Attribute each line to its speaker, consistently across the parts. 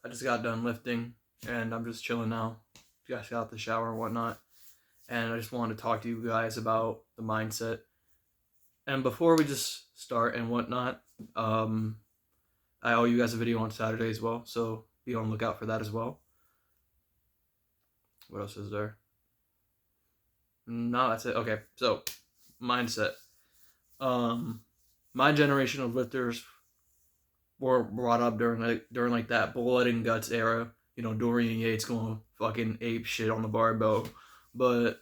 Speaker 1: I just got done lifting and I'm just chilling now. Just got out the shower and whatnot. And I just wanted to talk to you guys about the mindset. And before we just start and whatnot, I owe you guys a video on Saturday as well, so be on the lookout for that as well. What else is there? No, that's it. Okay, so mindset. My generation of lifters were brought up during like that blood and guts era. You know, Dorian Yates going fucking ape shit on the barbell. But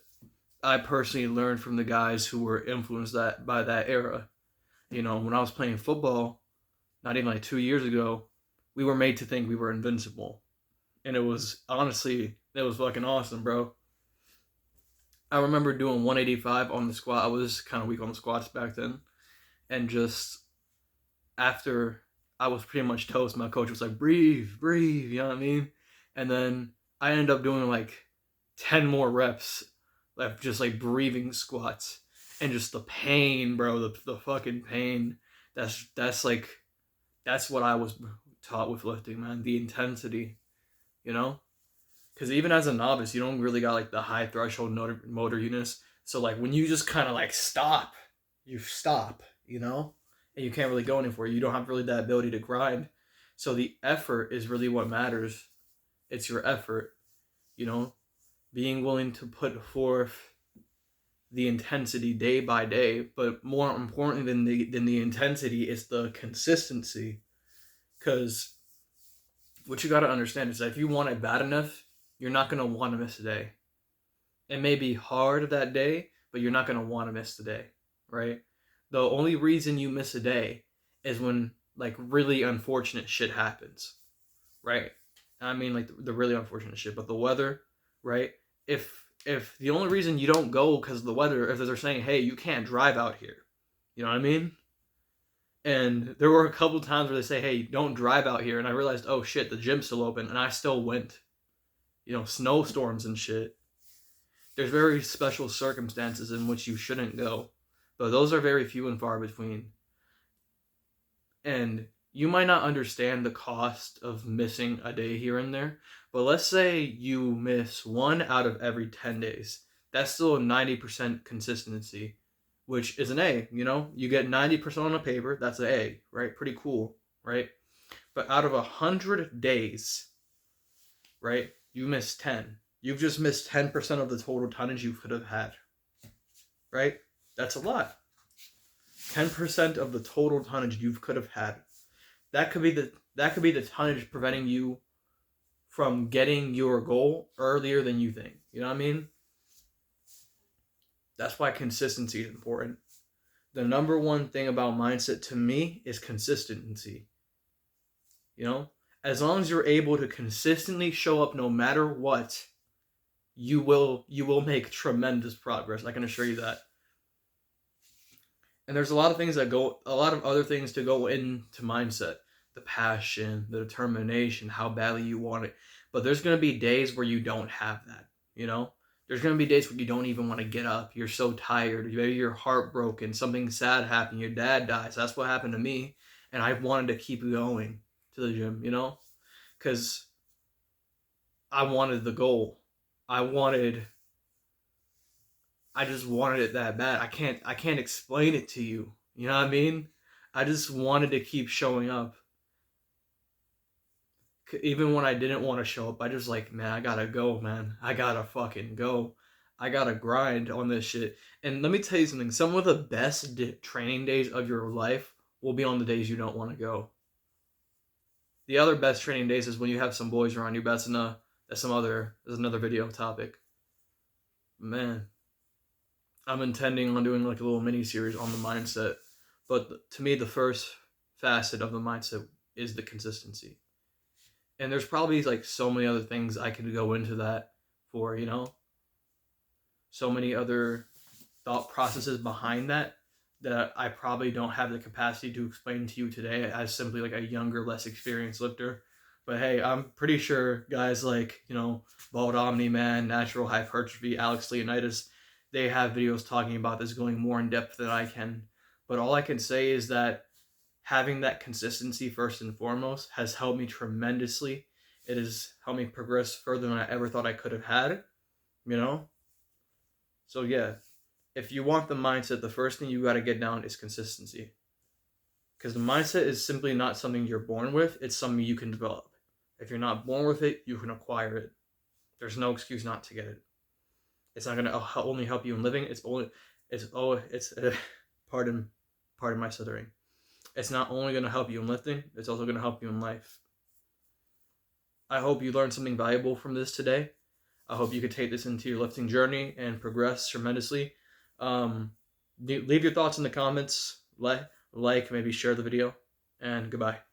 Speaker 1: I personally learned from the guys who were influenced by that era. You know, when I was playing football, not even like 2 years ago, we were made to think we were invincible. And it was honestly, it was fucking awesome, bro. I remember doing 185 on the squat. I was kind of weak on the squats back then. And just after I was pretty much toast, my coach was like, breathe, breathe, you know what I mean? And then I ended up doing like 10 more reps, like just like breathing squats. And just the pain, bro, the fucking pain. That's like, that's what I was taught with lifting, man. The intensity, you know? Because even as a novice, you don't really got like the high threshold motor units. So like when you just kind of like stop, you stop, you know? And you can't really go anywhere. You don't have really that ability to grind. So the effort is really what matters. It's your effort, you know, being willing to put forth the intensity day by day. But more important than the intensity is the consistency. Because what you got to understand is that if you want it bad enough, you're not going to want to miss a day. It may be hard that day, but you're not going to want to miss the day, right? The only reason you miss a day is when like really unfortunate shit happens, right? I mean like the really unfortunate shit, but the weather, right? If the only reason you don't go because of the weather, if they're saying, hey, you can't drive out here, you know what I mean? And there were a couple times where they say, hey, don't drive out here, and I realized, oh shit, the gym's still open, and I still went. You know, snowstorms and shit. There's very special circumstances in which you shouldn't go, but those are very few and far between. And you might not understand the cost of missing a day here and there, but let's say you miss one out of every 10 days. That's still a 90% consistency, which is an A, you know? You get 90% on a paper, that's an A, right? Pretty cool, right? But out of 100 days, right, you missed 10. You've just missed 10% of the total tonnage you could have had, right? That's a lot. 10% of the total tonnage you could have had. That could be the tonnage preventing you from getting your goal earlier than you think. You know what I mean? That's why consistency is important. The number one thing about mindset to me is consistency. You know, as long as you're able to consistently show up no matter what, you will make tremendous progress. I can assure you that. And there's a lot of other things to go into mindset. The passion, the determination, how badly you want it. But there's going to be days where you don't have that, you know? There's going to be days where you don't even want to get up. You're so tired. Maybe you're heartbroken. Something sad happened. Your dad dies. That's what happened to me. And I wanted to keep going to the gym, you know? Because I wanted the goal. I just wanted it that bad. I can't explain it to you. You know what I mean? I just wanted to keep showing up. Even when I didn't want to show up, I just like, man, I gotta go, man. I gotta fucking go. I gotta grind on this shit. And let me tell you something. Some of the best training days of your life will be on the days you don't want to go. The other best training days is when you have some boys around you. That's another video topic. Man, I'm intending on doing like a little mini series on the mindset. But to me, the first facet of the mindset is the consistency. And there's probably like so many other things I could go into that for, you know? So many other thought processes behind that I probably don't have the capacity to explain to you today as simply like a younger, less experienced lifter. But hey, I'm pretty sure guys like, you know, Bald Omni Man, Natural Hypertrophy, Alex Leonidas, they have videos talking about this going more in depth than I can. But all I can say is that having that consistency first and foremost has helped me tremendously It has helped me progress further than I ever thought I could have had, you know? So yeah, if you want the mindset, the first thing you got to get down is consistency. Because the mindset is simply not something you're born with, it's something you can develop. If you're not born with it, you can acquire it. There's no excuse not to get it. It's not going to only help you in living. Pardon my stuttering. It's not only going to help you in lifting, it's also going to help you in life. I hope you learned something valuable from this today. I hope you could take this into your lifting journey and progress tremendously. Leave your thoughts in the comments. Maybe share the video, and goodbye.